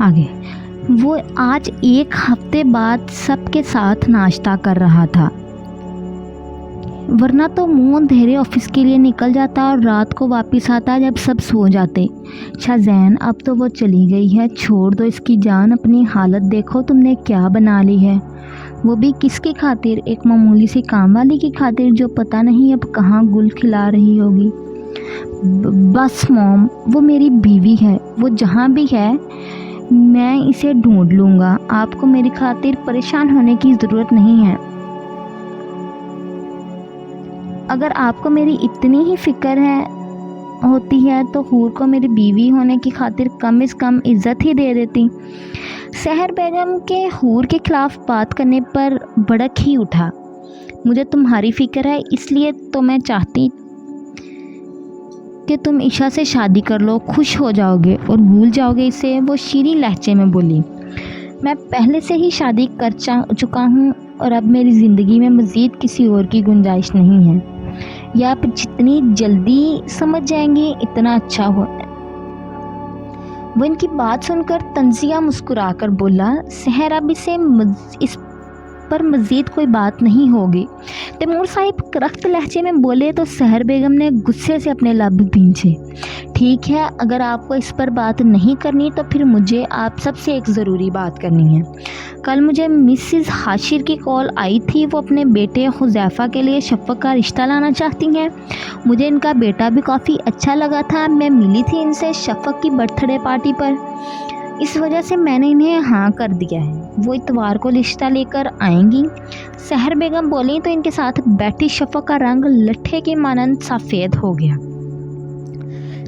आगे। वो आज 1 हफ्ते बाद सबके साथ नाश्ता कर रहा था, वरना तो मुंह अंधेरे ऑफिस के लिए निकल जाता और रात को वापस आता जब सब सो जाते। शाज़ैन, अब तो वो चली गई है, छोड़ दो इसकी जान, अपनी हालत देखो तुमने क्या बना ली है। वो भी किसकी खातिर? एक मामूली सी काम वाली की खातिर जो पता नहीं अब कहाँ गुल खिला रही होगी। बस मॉम, वो मेरी बीवी है, वो जहाँ भी है मैं इसे ढूंढ लूँगा, आपको मेरी खातिर परेशान होने की ज़रूरत नहीं है। अगर आपको मेरी इतनी ही फिक्र होती है तो हूर को मेरी बीवी होने की खातिर कम से कम इज्जत ही दे देती। सहर बेगम के हूर के खिलाफ बात करने पर भड़क ही उठा। मुझे तुम्हारी फिक्र है, इसलिए तो मैं चाहती कि तुम ईशा से शादी कर लो, खुश हो जाओगे और भूल जाओगे इसे। वो शीरी लहजे में बोली। मैं पहले से ही शादी कर चुका हूँ और अब मेरी ज़िंदगी में मज़ीद किसी और की गुंजाइश नहीं है। या आप जितनी जल्दी समझ जाएंगे इतना अच्छा हो। वो इनकी बात सुनकर तंजिया मुस्कुराकर बोला, सहर, अब इस पर मज़ीद कोई बात नहीं होगी। तैमूर साहिब करख्त लहजे में बोले तो सहर बेगम ने गुस्से से अपने लब भींचे। ठीक है, अगर आपको इस पर बात नहीं करनी तो फिर मुझे आप सबसे एक ज़रूरी बात करनी है। कल मुझे मिसिज़ हाशिर की कॉल आई थी, वो अपने बेटे हुज़ैफ़ा के लिए शफ़क़ का रिश्ता लाना चाहती हैं। मुझे इनका बेटा भी काफ़ी अच्छा लगा था, मैं मिली थी इनसे शफ़क़ की बर्थडे पार्टी पर, इस वजह से मैंने इन्हें हाँ कर दिया है। वो इतवार को रिश्ता लेकर आएंगी। सहर बेगम बोली तो इनके साथ बैठी शफ़क़ का रंग लट्ठे के मानंद सफ़ेद हो गया।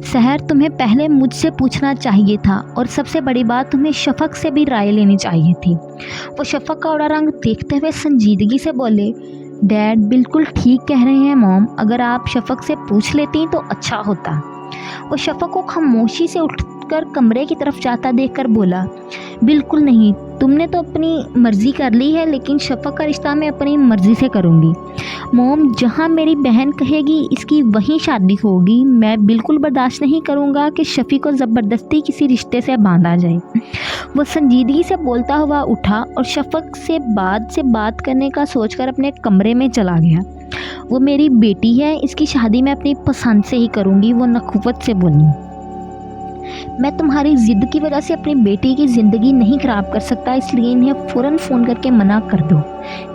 सहर, तुम्हें पहले मुझसे पूछना चाहिए था और सबसे बड़ी बात, तुम्हें शफ़क़ से भी राय लेनी चाहिए थी। वो शफ़क़ का उड़ा रंग देखते हुए संजीदगी से बोले, डैड बिल्कुल ठीक कह रहे हैं मॉम, अगर आप शफ़क़ से पूछ लेती तो अच्छा होता। वो शफ़क़ को खामोशी से उठकर कमरे की तरफ जाता देखकर बोला, बिल्कुल नहीं, तुमने तो अपनी मर्ज़ी कर ली है, लेकिन शफ़क़ का रिश्ता मैं अपनी मर्ज़ी से करूँगी। मॉम, जहाँ मेरी बहन कहेगी इसकी वहीं शादी होगी। मैं बिल्कुल बर्दाश्त नहीं करूँगा कि शफ़ी को ज़बरदस्ती किसी रिश्ते से बांधा जाए। वो संजीदगी से बोलता हुआ उठा और शफ़क़ से बात करने का सोचकर अपने कमरे में चला गया। वो मेरी बेटी है, इसकी शादी मैं अपनी पसंद से ही करूँगी, वो नखुवत से बोली। मैं तुम्हारी ज़िद की वजह से अपनी बेटी की ज़िंदगी नहीं ख़राब कर सकता, इसलिए इन्हें फ़ौरन फ़ोन करके मना कर दो।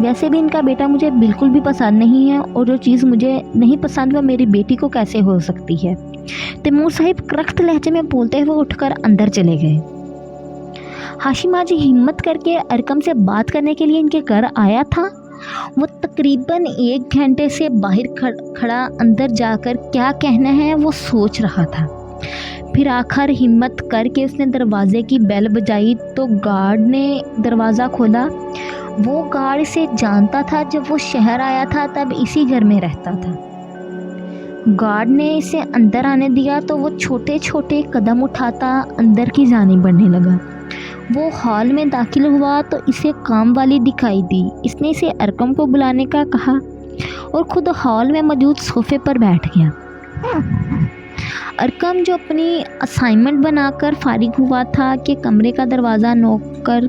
वैसे भी इनका बेटा मुझे बिल्कुल भी पसंद नहीं है और जो चीज़ मुझे नहीं पसंद वह मेरी बेटी को कैसे हो सकती है। तैमूर साहिब करख्त लहजे में बोलते हुए उठकर अंदर चले गए। हाशिम आज हिम्मत करके अरकम से बात करने के लिए इनके घर आया था। वो तकरीबन 1 घंटे से बाहर खड़ा अंदर जाकर क्या कहना है वो सोच रहा था। फिर आखिर हिम्मत करके उसने दरवाज़े की बेल बजाई तो गार्ड ने दरवाज़ा खोला। वो गार्ड इसे जानता था, जब वो शहर आया था तब इसी घर में रहता था। गार्ड ने इसे अंदर आने दिया तो वो छोटे छोटे कदम उठाता अंदर की जानिब बढ़ने लगा। वो हॉल में दाखिल हुआ तो इसे काम वाली दिखाई दी। इसने इसे अरकम को बुलाने का कहा और ख़ुद हॉल में मौजूद सोफ़े पर बैठ गया। अरकम जो अपनी असाइनमेंट बनाकर फारिग हुआ था कि कमरे का दरवाज़ा नॉक कर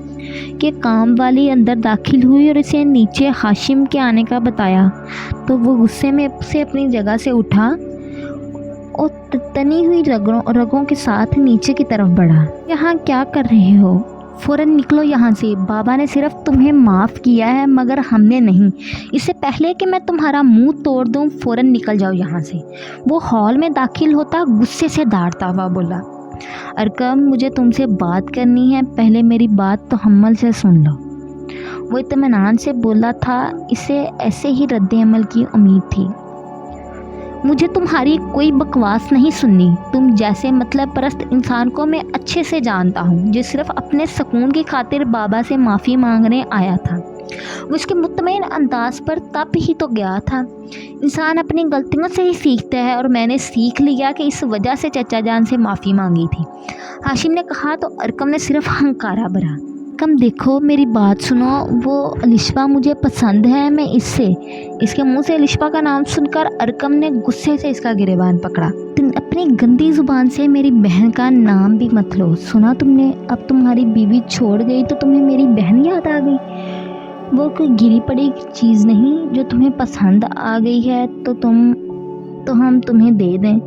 के काम वाली अंदर दाखिल हुई और इसे नीचे हाशिम के आने का बताया तो वो गुस्से में से अपनी जगह से उठा और तनी हुई रगों के साथ नीचे की तरफ बढ़ा। यहाँ क्या कर रहे हो? फ़ौरन निकलो यहाँ से। बाबा ने सिर्फ तुम्हें माफ़ किया है मगर हमने नहीं। इससे पहले कि मैं तुम्हारा मुंह तोड़ दूँ, फ़ौरन निकल जाओ यहाँ से। वो हॉल में दाखिल होता गुस्से से डांटता हुआ बोला, अरकम, मुझे तुमसे बात करनी है, पहले मेरी बात तो हम्मल से सुन लो। वो इत्मीनान से बोला था, इसे ऐसे ही रद्द-ए-अमल की उम्मीद थी। मुझे तुम्हारी कोई बकवास नहीं सुननी। तुम जैसे मतलब परस्त इंसान को मैं अच्छे से जानता हूँ, जो सिर्फ अपने सुकून की खातिर बाबा से माफ़ी मांगने आया था। वो उसके मुतमईन अंदाज पर तब ही तो गया था। इंसान अपनी गलतियों से ही सीखता है और मैंने सीख लिया कि इस वजह से चचा जान से माफ़ी मांगी थी। हाशिम ने कहा तो अरकम ने सिर्फ हंकारा भरा। ارکم دیکھو میری بات سنو، وہ الشبا مجھے پسند ہے، میں اس کے منہ سے الشبا کا نام سن کر ارکم نے غصے سے اس کا گریبان پکڑا۔ تم اپنی گندی زبان سے میری بہن کا نام بھی مت لو، سنا تم نے؟ اب تمہاری بیوی چھوڑ گئی تو تمہیں میری بہن یاد آ گئی؟ وہ کوئی گری پڑی چیز نہیں جو تمہیں پسند آ گئی ہے تو ہم تمہیں دے دیں۔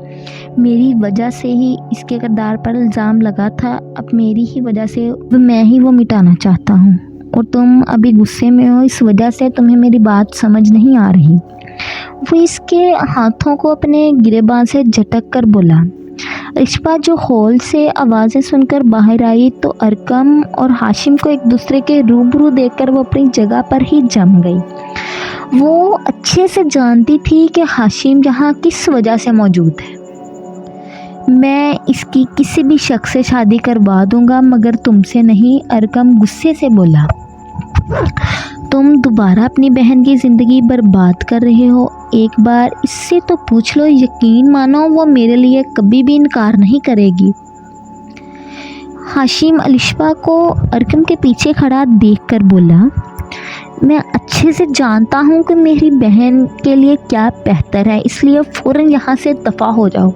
میری وجہ سے ہی اس کے کردار پر الزام لگا تھا، اب میری ہی وجہ سے میں ہی وہ مٹانا چاہتا ہوں، اور تم ابھی غصے میں ہو، اس وجہ سے تمہیں میری بات سمجھ نہیں آ رہی۔ وہ اس کے ہاتھوں کو اپنے گریبان سے جھٹک کر بولا۔ الشبا جو ہال سے آوازیں سن کر باہر آئی تو ارکم اور ہاشم کو ایک دوسرے کے روبرو دیکھ کر وہ اپنی جگہ پر ہی جم گئی۔ وہ اچھے سے جانتی تھی کہ ہاشم یہاں کس وجہ سے موجود ہے۔ میں اس کی کسی بھی شخص سے شادی کروا دوں گا مگر تم سے نہیں، ارکم غصے سے بولا۔ تم دوبارہ اپنی بہن کی زندگی برباد کر رہے ہو، ایک بار اس سے تو پوچھ لو، یقین مانو وہ میرے لیے کبھی بھی انکار نہیں کرے گی۔ ہاشم الشبا کو ارکم کے پیچھے کھڑا دیکھ کر بولا، میں اچھے سے جانتا ہوں کہ میری بہن کے لیے کیا بہتر ہے، اس لیے فوراً یہاں سے دفع ہو جاؤ۔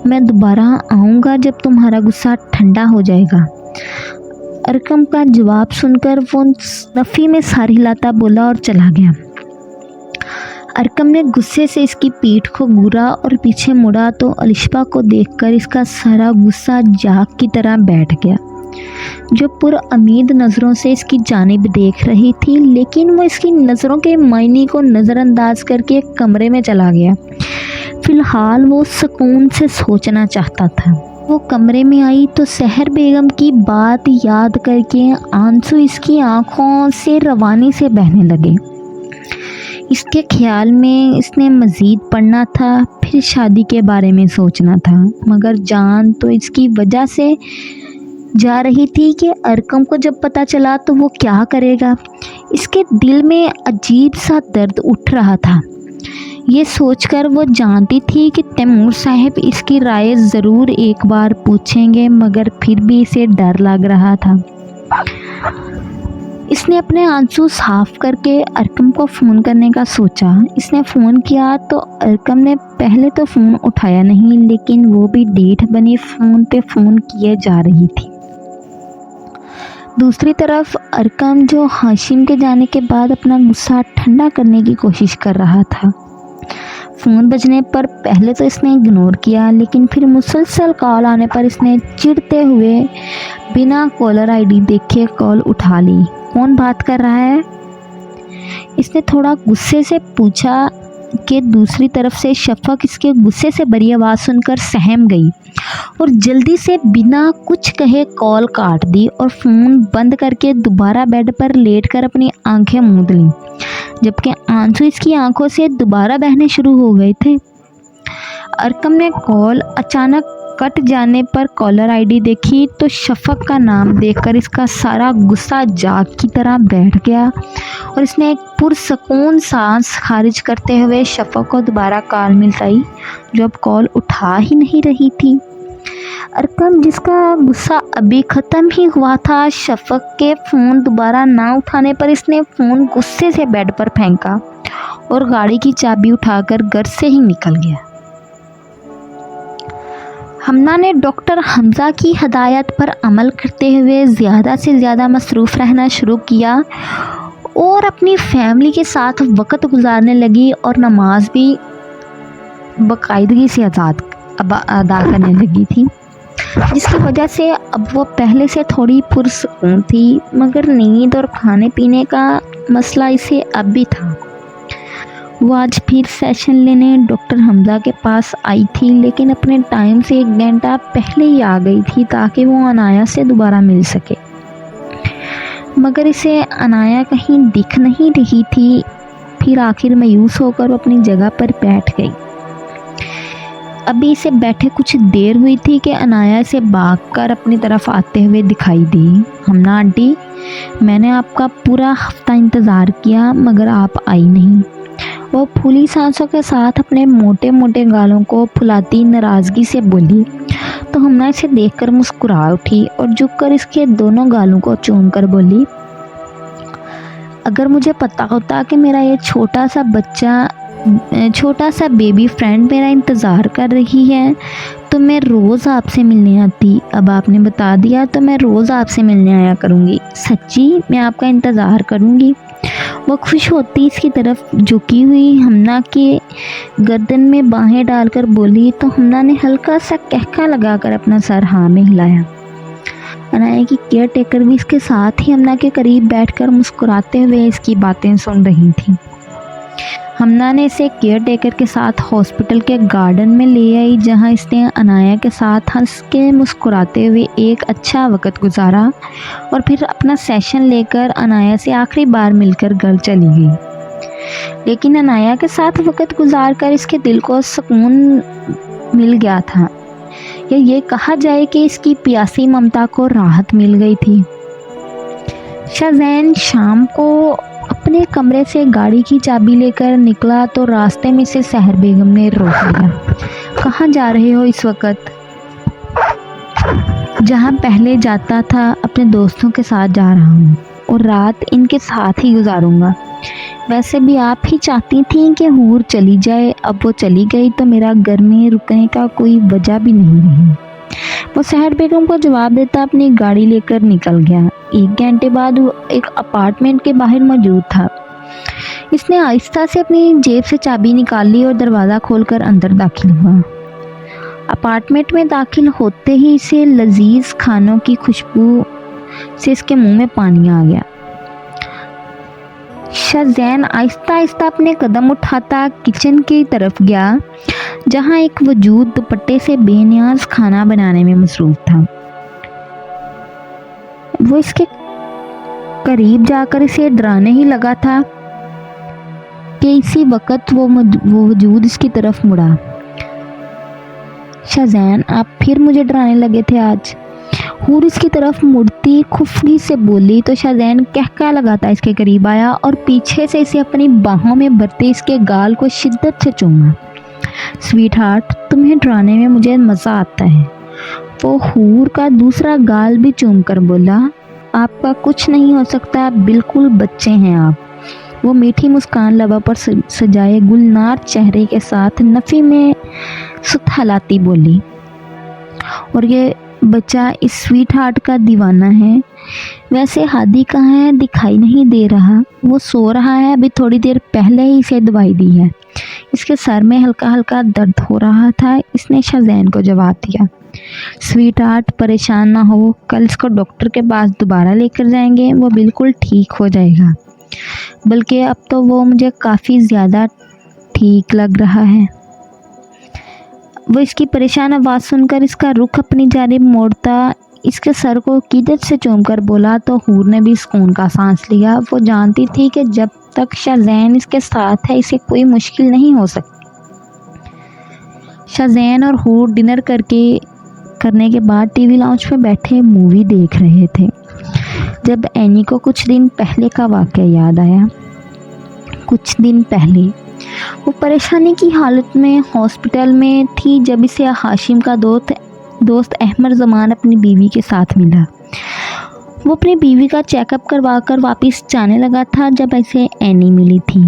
میں دوبارہ آؤں گا جب تمہارا غصہ ٹھنڈا ہو جائے گا۔ ارکم کا جواب سن کر وہ نفی میں سر ہلاتا بولا اور چلا گیا۔ ارکم نے غصے سے اس کی پیٹھ کو گھورا اور پیچھے مڑا تو الشبا کو دیکھ کر اس کا سارا غصہ جاگ کی طرح بیٹھ گیا، جو پر امید نظروں سے اس کی جانب دیکھ رہی تھی، لیکن وہ اس کی نظروں کے معنی کو نظر انداز کر کے ایک کمرے میں چلا گیا۔ فی الحال وہ سکون سے سوچنا چاہتا تھا۔ وہ کمرے میں آئی تو سحر بیگم کی بات یاد کر کے آنسو اس کی آنکھوں سے روانی سے بہنے لگے۔ اس کے خیال میں اس نے مزید پڑھنا تھا، پھر شادی کے بارے میں سوچنا تھا، مگر جان تو اس کی وجہ سے جا رہی تھی کہ ارکم کو جب پتہ چلا تو وہ کیا کرے گا۔ اس کے دل میں عجیب سا درد اٹھ رہا تھا۔ یہ سوچ کر وہ جانتی تھی کہ تیمور صاحب اس کی رائے ضرور ایک بار پوچھیں گے، مگر پھر بھی اسے ڈر لگ رہا تھا۔ اس نے اپنے آنسو صاف کر کے ارکم کو فون کرنے کا سوچا۔ اس نے فون کیا تو ارکم نے پہلے تو فون اٹھایا نہیں، لیکن وہ بھی ڈیٹھ بنی فون پہ فون کیے جا رہی تھی۔ دوسری طرف ارکم جو ہاشم کے جانے کے بعد اپنا غصہ ٹھنڈا کرنے کی کوشش کر رہا تھا، فون بجنے پر پہلے تو اس نے اگنور کیا، لیکن پھر مسلسل کال آنے پر اس نے چڑھتے ہوئے بنا کالر آئی ڈی دیکھے کال اٹھا لی۔ کون بات کر رہا ہے؟ اس نے تھوڑا غصے سے پوچھا کہ دوسری طرف سے شفق اس کے غصے سے بھری آواز سن کر سہم گئی اور جلدی سے بنا کچھ کہے کال کاٹ دی اور فون بند کر کے دوبارہ بیڈ پر لیٹ کر اپنی آنکھیں موند لیں، جبکہ آنسو اس کی آنکھوں سے دوبارہ بہنے شروع ہو گئے تھے۔ ارکم نے کال اچانک کٹ جانے پر کالر آئی ڈی دیکھی تو شفق کا نام دیکھ کر اس کا سارا غصہ جاگ کی طرح بیٹھ گیا اور اس نے ایک پرسکون سانس خارج کرتے ہوئے شفق کو دوبارہ کال ملائی، جو اب کال اٹھا ہی نہیں رہی تھی۔ ارکم جس کا غصہ ابھی ختم ہی ہوا تھا، شفق کے فون دوبارہ نہ اٹھانے پر اس نے فون غصے سے بیڈ پر پھینکا اور گاڑی کی چابی اٹھا کر گھر سے ہی نکل گیا۔ ہمنا نے ڈاکٹر حمزہ کی ہدایت پر عمل کرتے ہوئے زیادہ سے زیادہ مصروف رہنا شروع کیا اور اپنی فیملی کے ساتھ وقت گزارنے لگی اور نماز بھی باقاعدگی سے ادا کرنے لگی تھی، جس کی وجہ سے اب وہ پہلے سے تھوڑی پرسکون تھی، مگر نیند اور کھانے پینے کا مسئلہ اسے اب بھی تھا۔ وہ آج پھر سیشن لینے ڈاکٹر حمزہ کے پاس آئی تھی، لیکن اپنے ٹائم سے 1 گھنٹہ پہلے ہی آ گئی تھی تاکہ وہ عنایا سے دوبارہ مل سکے، مگر اسے عنایا کہیں دکھ نہیں رہی تھی۔ پھر آخر مایوس ہو کر وہ اپنی جگہ پر بیٹھ گئی۔ ابھی اسے بیٹھے کچھ دیر ہوئی تھی کہ عنایا اسے بھاگ کر اپنی طرف آتے ہوئے دکھائی دی۔ ہمنا آنٹی، میں نے آپ کا پورا ہفتہ انتظار کیا مگر آپ آئی نہیں۔ وہ پھولی سانسوں کے ساتھ اپنے موٹے موٹے گالوں کو پھلاتی ناراضگی سے بولی۔ तो हमना इसे देखकर मुस्कुरा उठी और झुककर इसके दोनों गालों को चूम कर बोली, अगर मुझे पता होता कि मेरा ये छोटा सा बेबी फ्रेंड मेरा इंतज़ार कर रही है तो मैं रोज़ आपसे मिलने आती। अब आपने बता दिया तो मैं रोज़ आपसे मिलने आया करूँगी। सच्ची मैं आपका इंतज़ार करूँगी। वो खुश होती इसकी तरफ झुकी हुई हमना के गर्दन में बाहें डालकर बोली तो हमना ने हल्का सा कहका लगाकर अपना सर हाँ में हिलाया। अनाया की केयर टेकर भी इसके साथ ही हमना के करीब बैठकर मुस्कुराते हुए इसकी बातें सुन रही थी। हमना ने इसे केयर टेकर के साथ हॉस्पिटल के गार्डन में ले आई, जहां इसने अनाया के साथ हंस के मुस्कुराते हुए एक अच्छा वक्त गुजारा और फिर अपना सेशन लेकर अनाया से आखिरी बार मिलकर घर चली गई। लेकिन अनाया के साथ वक्त गुजार कर इसके दिल को सुकून मिल गया था, या ये कहा जाए कि इसकी प्यासी ममता को राहत मिल गई थी। शाज़ैन शाम को अपने कमरे से गाड़ी की चाबी लेकर निकला तो रास्ते में से सहर बेगम ने रोक लिया। कहाँ जा रहे हो इस वक्त? जहाँ पहले जाता था अपने दोस्तों के साथ जा रहा हूँ और रात इनके साथ ही गुजारूंगा। वैसे भी आप ही चाहती थी कि हूर चली जाए, अब वो चली गई तो मेरा घर में रुकने का कोई वजह भी नहीं रही। वो सहर बेगम को जवाब देता अपनी गाड़ी लेकर निकल गया। 1 घंटे बाद वो एक अपार्टमेंट के बाहर मौजूद था। इसने आहिस्ता से अपनी जेब से चाबी निकाल ली और दरवाज़ा खोलकर अंदर दाखिल हुआ। अपार्टमेंट में दाखिल होते ही इसे लजीज खानों की खुशबू से इसके मुंह में पानी आ गया। शाज़ैन आहिस्ता आहिस्ता अपने कदम उठाता किचन की तरफ गया, जहां एक वजूद दुपट्टे से बेनियाज खाना बनाने में मसरूफ था। वो इसके करीब जाकर इसे डराने ही लगा था कि इसी वक्त वो वजूद इसकी तरफ मुड़ा। शाज़ैन आप फिर मुझे डराने लगे थे आज? हूर इसकी तरफ मुड़ती खुफी से बोली तो शाज़ैन कहका लगाता इसके करीब आया और पीछे से इसे अपनी बाहों में भरते इसके गाल को शिद्दत से चूमा। स्वीट हार्ट, तुम्हें डराने में मुझे मज़ा आता है। वो हूर का दूसरा गाल भी चूम कर बोला, आपका कुछ नहीं हो सकता, बिल्कुल बच्चे हैं आप। वो मीठी मुस्कान लबों पर सजाए गुलनार चेहरे के साथ नफ़ी में सुथलाती बोली, और ये बच्चा इस स्वीट हार्ट का दीवाना है। वैसे हादी कहाँ है? दिखाई नहीं दे रहा। वो सो रहा है, अभी थोड़ी देर पहले ही इसे दवाई दी है। इसके सर में हल्का हल्का दर्द हो रहा था। इसने शाज़ैन को जवाब दिया, स्वीट हार्ट परेशान ना हो, कल इसको डॉक्टर के पास दोबारा लेकर जाएंगे, वो बिल्कुल ठीक हो जाएगा। बल्कि अब तो वो मुझे काफ़ी ज़्यादा ठीक लग रहा है। वो इसकी परेशान आवाज़ सुनकर इसका रुख अपनी जानिब मोड़ता इसके सर को कीदत से चूमकर बोला तो हूर ने भी सुकून का सांस लिया। वो जानती थी कि जब तक शाज़ैन इसके साथ है इसे कोई मुश्किल नहीं हो सकती। शाज़ैन और हूर डिनर करने के बाद टीवी लाउंज में बैठे मूवी देख रहे थे जब एनी को कुछ दिन पहले का वाक़या याद आया। कुछ दिन पहले वो परेशानी की हालत में हॉस्पिटल में थी जब इसे हाशिम का दोस्त अहमद ज़मान अपनी बीवी के साथ मिला। वो अपनी बीवी का चेकअप करवा कर वापस जाने लगा था जब इसे एनी मिली थी।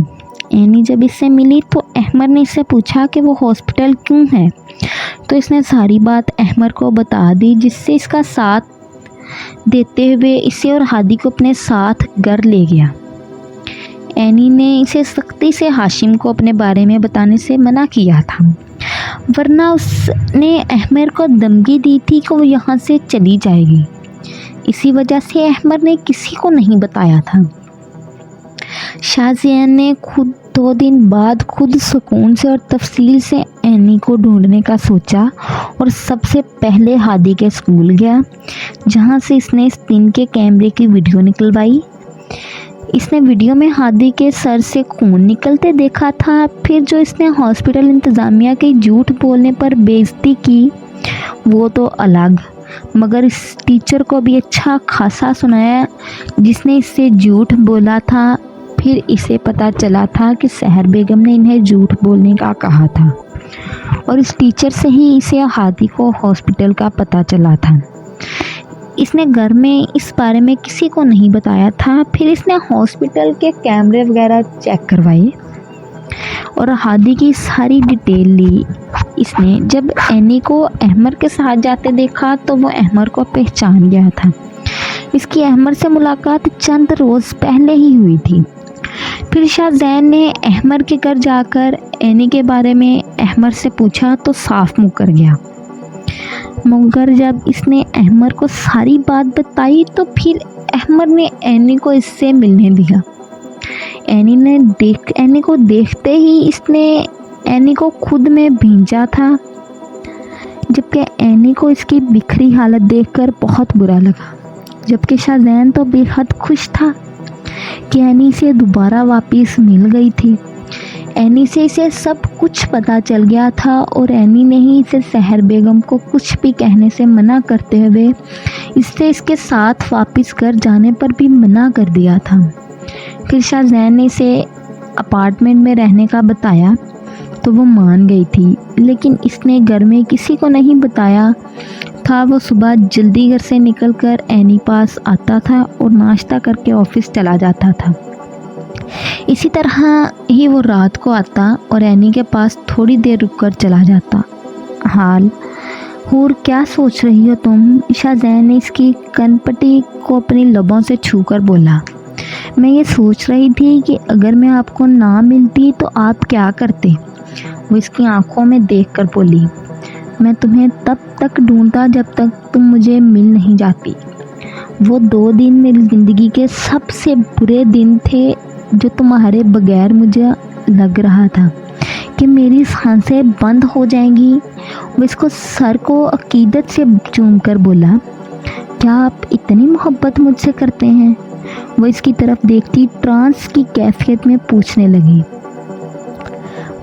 एनी जब इससे मिली तो अहमद ने इससे पूछा कि वो हॉस्पिटल क्यों है, तो इसने सारी बात अहमद को बता दी, जिससे इसका साथ देते हुए इसे और हादी को अपने साथ घर ले गया। एनी ने इसे सख्ती से हाशिम को अपने बारे में बताने से मना किया था, वरना उसने अहमद को धमकी दी थी कि वो यहाँ से चली जाएगी। इसी वजह से अहमद ने किसी को नहीं बताया था। शाज़ैन ने खुद 2 दिन बाद खुद सुकून से और तफसील से एनी को ढूंढने का सोचा और सबसे पहले हादी के स्कूल गया, जहाँ से इसने इस दिन के कैमरे की वीडियो निकलवाई। इसने वीडियो में हादी के सर से खून निकलते देखा था। फिर जो इसने हॉस्पिटल इंतज़ामिया के झूठ बोलने पर बेइज्जती की वो तो अलग, मगर इस टीचर को भी अच्छा खासा सुनाया जिसने इससे झूठ बोला था। फिर इसे पता चला था कि सहर बेगम ने इन्हें झूठ बोलने का कहा था। اور اس ٹیچر سے ہی اسے ہادی کو ہاسپٹل کا پتہ چلا تھا۔ اس نے گھر میں اس بارے میں کسی کو نہیں بتایا تھا۔ پھر اس نے ہاسپٹل کے کیمرے وغیرہ چیک کروائے اور ہادی کی ساری ڈیٹیل لی۔ اس نے جب اینی کو احمر کے ساتھ جاتے دیکھا تو وہ احمر کو پہچان گیا تھا۔ اس کی احمر سے ملاقات چند روز پہلے ہی ہوئی تھی۔ پھر شاہ زین نے احمر کے گھر جا کر اینی کے بارے میں احمر سے پوچھا تو صاف مکر گیا، مگر جب اس نے احمر کو ساری بات بتائی تو پھر احمر نے اینی کو اس سے ملنے دیا۔ اینی کو دیکھتے ہی اس نے اینی کو خود میں بھیجا تھا، جبکہ اینی کو اس کی بکھری حالت دیکھ کر بہت برا لگا، جبکہ شاہ زین تو بے حد خوش تھا کہ اینی سے دوبارہ واپس مل گئی تھی۔ اینی سے اسے سب کچھ پتہ چل گیا تھا اور اینی نے ہی اسے سحر بیگم کو کچھ بھی کہنے سے منع کرتے ہوئے اس کے ساتھ واپس گھر جانے پر بھی منع کر دیا تھا۔ پھر شاہ زین نے اسے اپارٹمنٹ میں رہنے کا بتایا تو وہ مان گئی تھی، لیکن اس نے گھر میں کسی کو نہیں بتایا تھا۔ وہ صبح جلدی گھر سے نکل کر اینی پاس آتا تھا اور ناشتہ کر کے آفس چلا جاتا تھا۔ اسی طرح ہی وہ رات کو آتا اور اینی کے پاس تھوڑی دیر رک کر چلا جاتا۔ حال ہور کیا سوچ رہی ہو تم؟ شاہ زین نے اس کی کن پٹی کو اپنی لبوں سے چھو کر بولا۔ میں یہ سوچ رہی تھی کہ اگر میں آپ کو نہ ملتی تو آپ کیا کرتے؟ وہ اس کی آنکھوں میں دیکھ کر بولی، میں تمہیں تب تک ڈھونڈتا جب تک تم مجھے مل نہیں جاتی۔ وہ 2 دن میری زندگی کے سب سے برے دن تھے جو تمہارے بغیر مجھے لگ رہا تھا کہ میری سانسیں بند ہو جائیں گی۔ وہ اس کو سر کو عقیدت سے چوم کر بولا، کیا آپ اتنی محبت مجھ سے کرتے ہیں؟ وہ اس کی طرف دیکھتی ٹرانس کی کیفیت میں پوچھنے لگی،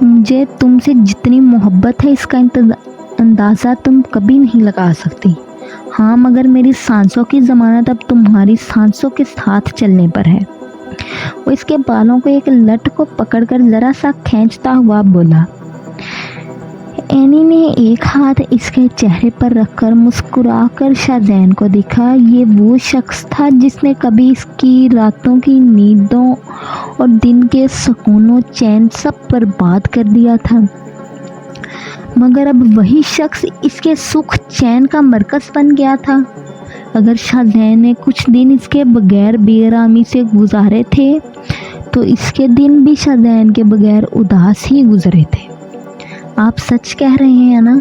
مجھے تم سے جتنی محبت ہے اس کا اندازہ تم کبھی نہیں لگا سکتی۔ ہاں، مگر میری سانسوں کی ضمانت اب تمہاری سانسوں کے ساتھ چلنے پر ہے۔ وہ اس کے بالوں کو ایک لٹ کو پکڑ کر ذرا سا کھینچتا ہوا بولا۔ اینی نے ایک ہاتھ اس کے چہرے پر رکھ کر مسکرا کر شاہ زین کو دیکھا۔ یہ وہ شخص تھا جس نے کبھی اس کی راتوں کی نیندوں اور دن کے سکون و چین سب برباد کر دیا تھا، مگر اب وہی شخص اس کے سکھ چین کا مرکز بن گیا تھا۔ اگر شاہ زین نے کچھ دن اس کے بغیر بے آرامی سے گزارے تھے تو اس کے دن بھی شاہ زین کے بغیر اداس ہی گزرے تھے۔ آپ سچ کہہ رہے ہیں نا؟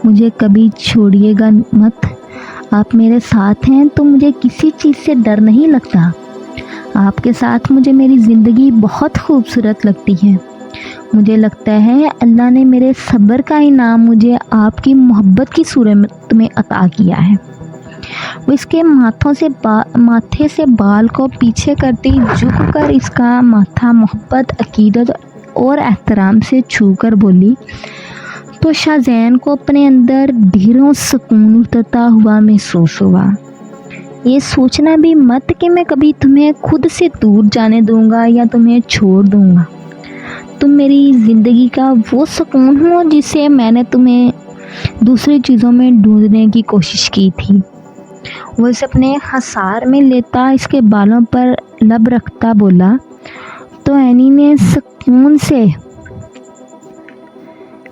مجھے کبھی چھوڑیے گا مت۔ آپ میرے ساتھ ہیں تو مجھے کسی چیز سے ڈر نہیں لگتا۔ آپ کے ساتھ مجھے میری زندگی بہت خوبصورت لگتی ہے۔ مجھے لگتا ہے اللہ نے میرے صبر کا انعام مجھے آپ کی محبت کی صورت میں عطا کیا ہے۔ وہ اس کے ماتھے سے بال کو پیچھے کرتی جھک کر اس کا ماتھا محبت، عقیدت اور احترام سے چھو کر بولی، تو شاہ زین کو اپنے اندر ڈھیروں سکون اترتا ہوا محسوس ہوا۔ یہ سوچنا بھی مت کہ میں کبھی تمہیں خود سے دور جانے دوں گا یا تمہیں چھوڑ دوں گا۔ تم میری زندگی کا وہ سکون ہو جسے میں نے تمہیں دوسری چیزوں میں ڈھونڈنے کی کوشش کی تھی۔ وہ اسے اپنے حصار میں لیتا اس کے بالوں پر لب رکھتا بولا، تو اینی نے سکون سے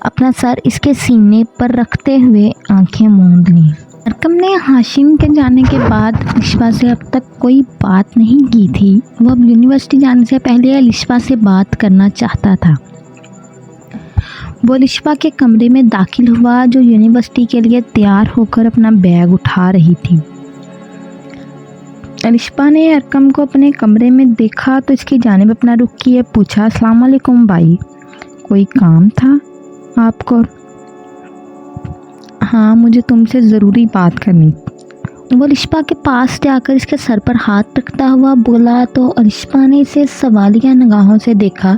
اپنا سر اس کے سینے پر رکھتے ہوئے آنکھیں موند لیں۔ ارکم نے ہاشم کے جانے کے بعد الشفا سے اب تک کوئی بات نہیں کی تھی۔ وہ اب یونیورسٹی جانے سے پہلے الشفا سے بات کرنا چاہتا تھا۔ وہ الشفا کے کمرے میں داخل ہوا جو یونیورسٹی کے لیے تیار ہو کر اپنا بیگ اٹھا رہی تھی۔ الشفا نے ارکم کو اپنے کمرے میں دیکھا تو اس کی جانب اپنا رخ کیے پوچھا، السلام علیکم بھائی، کوئی کام تھا آپ کو؟ ہاں، مجھے تم سے ضروری بات کرنی۔ وہ الشفا کے پاس جا کر اس کے سر پر ہاتھ رکھتا ہوا بولا تو الشفا نے اسے سوالیہ نگاہوں سے دیکھا،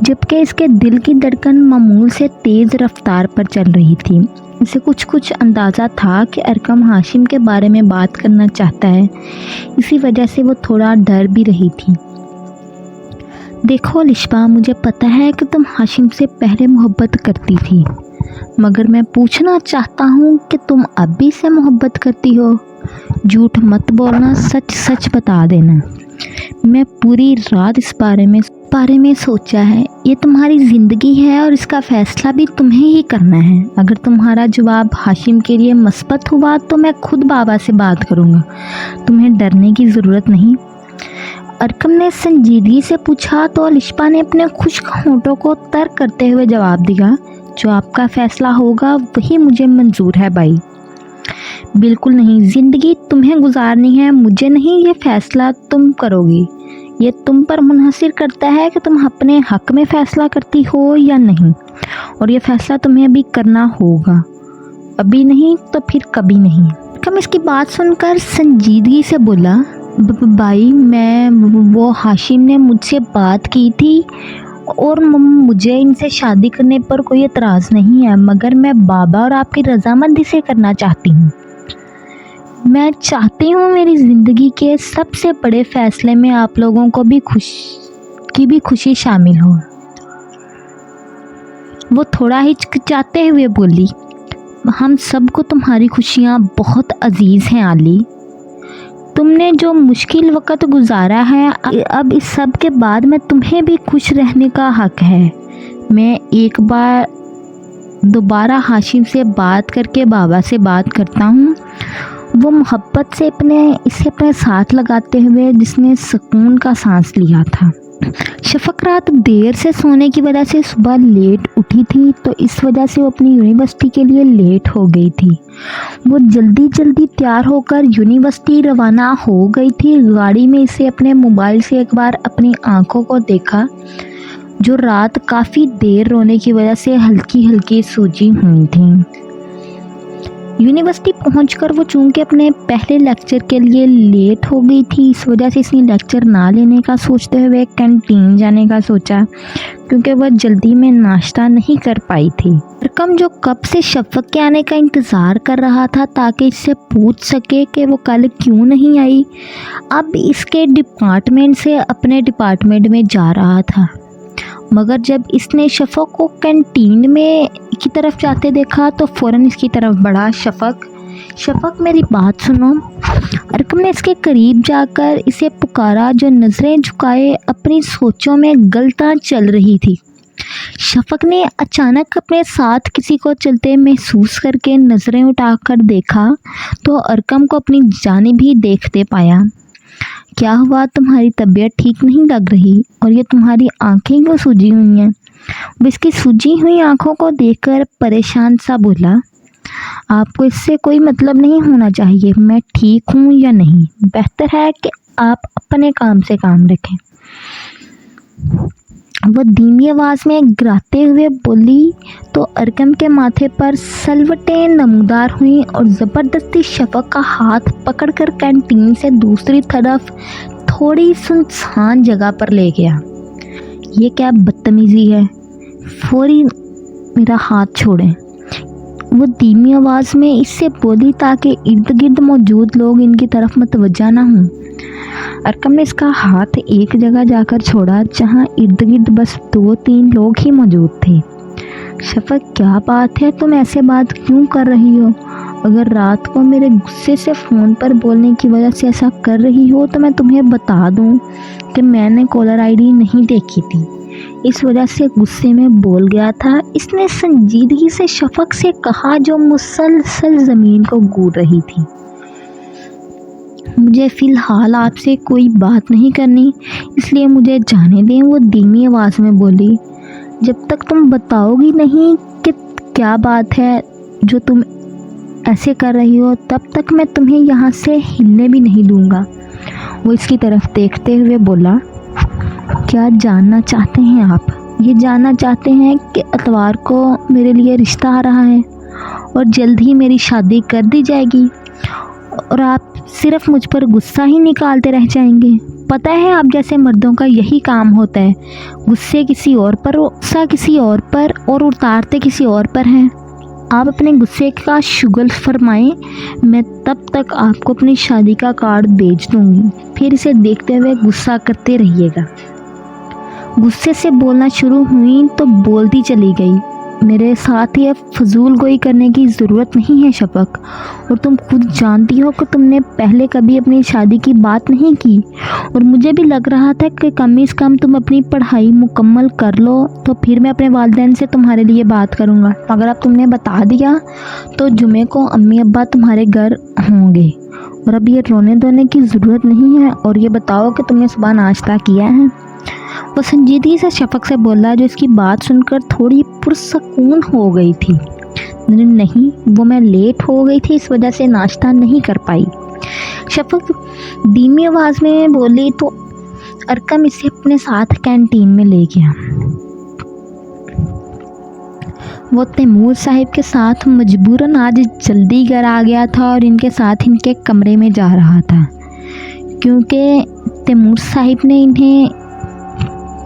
جبکہ اس کے دل کی دھڑکن معمول سے تیز رفتار پر چل رہی تھی۔ اسے کچھ اندازہ تھا کہ ارکم ہاشم کے بارے میں بات کرنا چاہتا ہے، اسی وجہ سے وہ تھوڑا ڈر بھی رہی تھی۔ देखो लिशबा, मुझे पता है कि तुम हाशिम से पहले मोहब्बत करती थी, मगर मैं पूछना चाहता हूँ कि तुम अब भी से मोहब्बत करती हो? झूठ मत बोलना, सच सच बता देना। मैं पूरी रात इस बारे में सोचा है। ये तुम्हारी ज़िंदगी है और इसका फ़ैसला भी तुम्हें ही करना है। अगर तुम्हारा जवाब हाशिम के लिए मस्बत हुआ तो मैं खुद बाबा से बात करूँगा, तुम्हें डरने की ज़रूरत नहीं। अरकम ने संजीदगी से पूछा तो लिशबा ने अपने खुश्क होंठों को तर करते हुए जवाब दिया, जो आपका फ़ैसला होगा वही मुझे मंजूर है भाई। बिल्कुल नहीं, ज़िंदगी तुम्हें गुजारनी है, मुझे नहीं। ये फ़ैसला तुम करोगी। ये तुम पर मुनहसर करता है कि तुम अपने हक़ में फ़ैसला करती हो या नहीं, और ये फ़ैसला तुम्हें अभी करना होगा। अभी नहीं तो फिर कभी नहीं। अरकम इसकी बात सुनकर संजीदगी से बोला, भाई वो हाशिम ने मुझसे बात की थी और मुझे इनसे शादी करने पर कोई एतराज़ नहीं है, मगर मैं बाबा और आपकी रजामंदी से करना चाहती हूँ। मैं चाहती हूँ मेरी ज़िंदगी के सबसे बड़े फ़ैसले में आप लोगों को भी खुशी शामिल हो। वो थोड़ा हिचकिचाते हुए बोली, हम सबको तुम्हारी खुशियाँ बहुत अजीज़ हैं आली। तुमने जो मुश्किल वक़्त गुजारा है, अब इस सब के बाद में तुम्हें भी खुश रहने का हक़ है। मैं एक बार दोबारा हाशिम से बात करके बाबा से बात करता हूँ। वो मोहब्बत से इसे अपने साथ लगाते हुए जिसने सुकून का सांस लिया था। शफक रात देर से सोने की वजह से सुबह लेट उठी थी, तो इस वजह से वो अपनी यूनिवर्सिटी के लिए लेट हो गई थी। वो जल्दी तैयार होकर यूनिवर्सिटी रवाना हो गई थी। गाड़ी में इसे अपने मोबाइल से एक बार अपनी आंखों को देखा, जो रात काफ़ी देर रोने की वजह से हल्की सूजी हुई थी। यूनिवर्सिटी पहुंचकर वो चूँकि अपने पहले लेक्चर के लिए लेट हो गई थी, इस वजह से इसने लेक्चर ना लेने का सोचते हुए कैंटीन जाने का सोचा, क्योंकि वह जल्दी में नाश्ता नहीं कर पाई थी। अरकम जो कब से शफक के आने का इंतज़ार कर रहा था ताकि इससे पूछ सके कि वो कल क्यों नहीं आई, अब इसके डिपार्टमेंट से अपने डिपार्टमेंट में जा रहा था। मगर जब इसने शफक को कैंटीन में की तरफ जाते देखा तो फ़ौरन इसकी तरफ बढ़ा। शफक मेरी बात सुनो। अरकम ने इसके करीब जाकर इसे पुकारा, जो नज़रें झुकाए अपनी सोचों में गलता चल रही थी। शफक ने अचानक अपने साथ किसी को चलते महसूस करके नज़रें उठाकर देखा तो अरकम को अपनी जानिब ही देखते पाया। क्या हुआ, तुम्हारी तबीयत ठीक नहीं लग रही, और ये तुम्हारी आंखें क्यों सूजी हुई हैं? वो इसकी सूजी हुई आंखों को देखकर परेशान सा बोला, आपको इससे कोई मतलब नहीं होना चाहिए मैं ठीक हूँ या नहीं। बेहतर है कि आप अपने काम से काम रखें। वह धीमी आवाज़ में गिराते हुए बोली तो अरकम के माथे पर सलवटें नमूदार हुई और ज़बरदस्ती शफक का हाथ पकड़कर कैंटीन से दूसरी तरफ थोड़ी सुनसान जगह पर ले गया। ये क्या बदतमीज़ी है, फौरी मेरा हाथ छोड़ें। वो धीमी आवाज़ में इससे बोली ताकि इर्द गिर्द मौजूद लोग इनकी तरफ मतवज्जा ना हों। अरकम ने इसका हाथ एक जगह जाकर छोड़ा जहां इर्द गिर्द बस 2-3 लोग ही मौजूद थे। शफक, क्या बात है, तुम ऐसे बात क्यों कर रही हो? अगर रात को मेरे गुस्से से फ़ोन पर बोलने की वजह से ऐसा कर रही हो तो मैं तुम्हें बता दूं कि मैंने कॉलर आईडी नहीं देखी थी, इस वजह से गुस्से में बोल गया था। इसने संजीदगी से शफक से कहा, जो मुसलसल ज़मीन को गूड़ रही थी। मुझे फ़िलहाल आपसे कोई बात नहीं करनी, इसलिए मुझे जाने दें। वो धीमी आवाज़ में बोली, जब तक तुम बताओगी नहीं कि क्या बात है जो तुम ऐसे कर रही हो, तब तक मैं तुम्हें यहाँ से हिलने भी नहीं दूँगा। वो इसकी तरफ देखते हुए बोला, क्या जानना चाहते हैं आप? ये जानना चाहते हैं कि अतवार को मेरे लिए रिश्ता आ रहा है और जल्द ही मेरी शादी कर दी जाएगी और आप सिर्फ मुझ पर गुस्सा ही निकालते रह जाएंगे। पता है आप जैसे मर्दों का यही काम होता है, गुस्से किसी और पर, गुस्सा किसी और पर और उतारते किसी और पर हैं। आप अपने गुस्से का शुगल फरमाएं, मैं तब तक आपको अपनी शादी का कार्ड भेज दूंगी, फिर इसे देखते हुए गुस्सा करते रहिएगा। गुस्से से बोलना शुरू हुई तो बोलती चली गई, मेरे साथ ये फजूल गोई करने की ज़रूरत नहीं है शफक, और तुम खुद जानती हो कि तुमने पहले कभी अपनी शादी की बात नहीं की, और मुझे भी लग रहा था कि कम से कम तुम अपनी पढ़ाई मुकम्मल कर लो तो फिर मैं अपने वालिदैन से तुम्हारे लिए बात करूँगा, मगर अब तुमने बता दिया तो जुमे को अम्मी अब्बा तुम्हारे घर होंगे, और अब ये रोने धोने की ज़रूरत नहीं है, और ये बताओ कि तुमने सुबह नाश्ता किया है। वो संजीदगी से शफक से बोला, जो इसकी बात सुनकर थोड़ी पुरसकून हो गई थी। नहीं, वो मैं लेट हो गई थी, इस वजह से नाश्ता नहीं कर पाई। शफक धीमी आवाज़ में बोली तो अरकम इसे अपने साथ कैंटीन में ले गया। वो तैमूर साहिब के साथ मजबूरन आज जल्दी घर आ गया था और इनके साथ इनके कमरे में जा रहा था, क्योंकि तैमूर साहिब ने इन्हें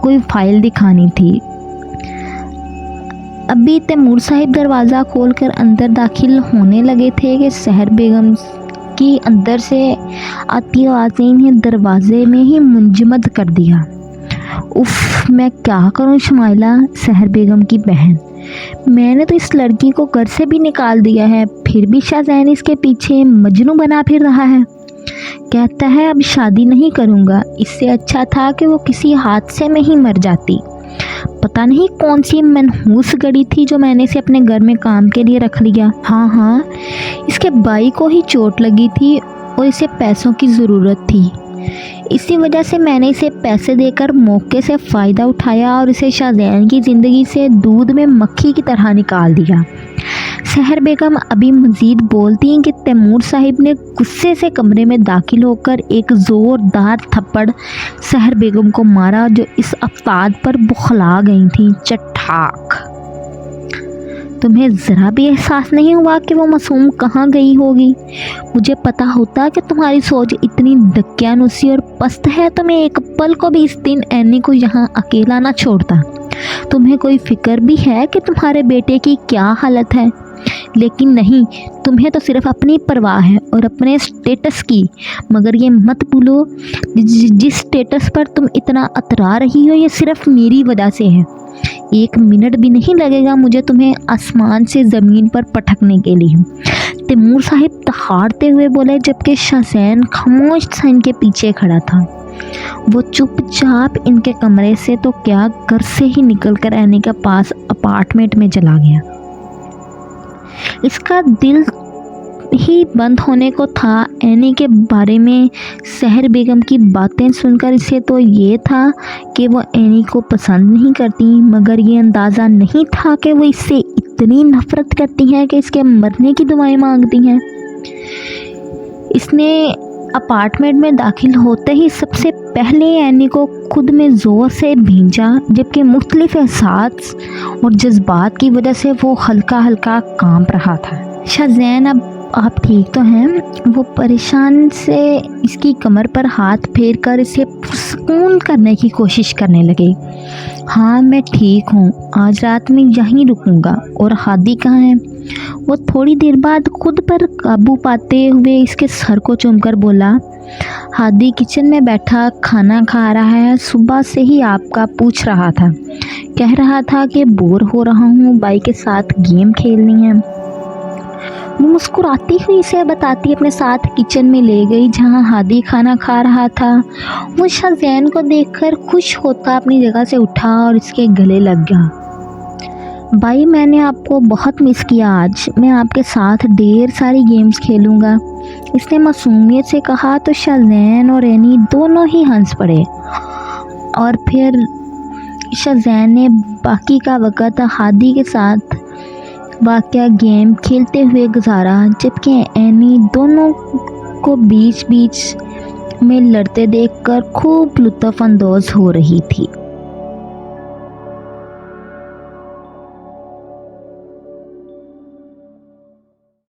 कोई फाइल दिखानी थी। अभी तैमूर साहिब दरवाज़ा खोलकर अंदर दाखिल होने लगे थे कि सहर बेगम की अंदर से आती आवाज़ ने इन्हें दरवाजे में ही मुंजमद कर दिया। उफ, मैं क्या करूं शमाइला, सहर बेगम की बहन, मैंने तो इस लड़की को घर से भी निकाल दिया है, फिर भी शाहजैन इसके पीछे मजनू बना फिर रहा है। कहता है अब शादी नहीं करूँगा, इससे अच्छा था कि वो किसी हादसे में ही मर जाती। पता नहीं कौन सी मनहूस गड़ी थी जो मैंने इसे अपने घर में काम के लिए रख लिया। हाँ, इसके भाई को ही चोट लगी थी और इसे पैसों की ज़रूरत थी, इसी वजह से मैंने इसे पैसे देकर मौके से फ़ायदा उठाया और इसे शाहजैन की ज़िंदगी से दूध में मक्खी की तरह निकाल दिया। सहर बेगम अभी मज़ीद बोलती कि तैमूर साहिब ने गुस्से से कमरे में दाखिल होकर एक ज़ोरदार थप्पड़ सहर बेगम को मारा, जो इस अफताद पर बुखला गई थी। चट्ठाक, तुम्हें ज़रा भी एहसास नहीं हुआ कि वो मासूम कहाँ गई होगी? मुझे पता होता कि तुम्हारी सोच इतनी दकियानुसी और पस्त है तो मैं एक पल को भी इस दिन एनी को यहाँ अकेला ना छोड़ता। तुम्हें कोई फिक्र भी है कि तुम्हारे बेटे की क्या हालत है? लेकिन नहीं, तुम्हें तो सिर्फ अपनी परवाह है और अपने स्टेटस की, मगर ये मत भूलो जिस स्टेटस पर तुम इतना अतरा रही हो ये सिर्फ मेरी वजह से है। एक मिनट भी नहीं लगेगा मुझे तुम्हें आसमान से ज़मीन पर पटकने के लिए। तैमूर साहिब दहाड़ते हुए बोले, जबकि शाहजैन खामोश सा इनके पीछे खड़ा था। वो चुपचाप इनके कमरे से तो क्या घर से ही निकलकर एनी के पास अपार्टमेंट में चला गया। इसका दिल ही बंद होने को था। एनी के बारे में सहर बेगम की बातें सुनकर इसे तो ये था कि वो एनी को पसंद नहीं करती, मगर ये अंदाज़ा नहीं था कि वो इससे इतनी नफ़रत करती हैं कि इसके मरने की दुआएं मांगती हैं। इसने अपार्टमेंट में दाखिल होते ही सबसे पहले एनी को खुद में ज़ोर से भींचा, जबकि मुख्तलिफ एहसास और जज्बात की वजह से वो हल्का हल्का कांप रहा था। शाहजैन, अब आप ठीक तो हैं? वो परेशान से इसकी कमर पर हाथ फेर कर इसे सुकून करने की कोशिश करने लगे। हाँ, मैं ठीक हूँ, आज रात में यहीं रुकूंगा। और हादी कहाँ है? वो थोड़ी देर बाद खुद पर काबू पाते हुए इसके सर को चूमकर बोला, हादी किचन में बैठा खाना खा रहा है, सुबह से ही आपका पूछ रहा था, कह रहा था कि बोर हो रहा हूँ, भाई के साथ गेम खेलनी है। वो मुस्कुराती हुई इसे बताती अपने साथ किचन में ले गई जहाँ हादी खाना खा रहा था। वो शाहजैन को देखकर खुश होता अपनी जगह से उठा और इसके गले लग गया। भाई, मैंने आपको बहुत मिस किया, आज मैं आपके साथ ढेर सारी गेम्स खेलूँगा, इसने मासूमियत से कहा। तो शाहजैन और एनी दोनों ही हंस पड़े और फिर शाहजैन ने बाकी का वक़्त हादी के साथ वाक़या गेम खेलते हुए गुजारा, जबकि एनी दोनों को बीच बीच में लड़ते देखकर खूब लुत्फ़ अंदोज़ हो रही थी।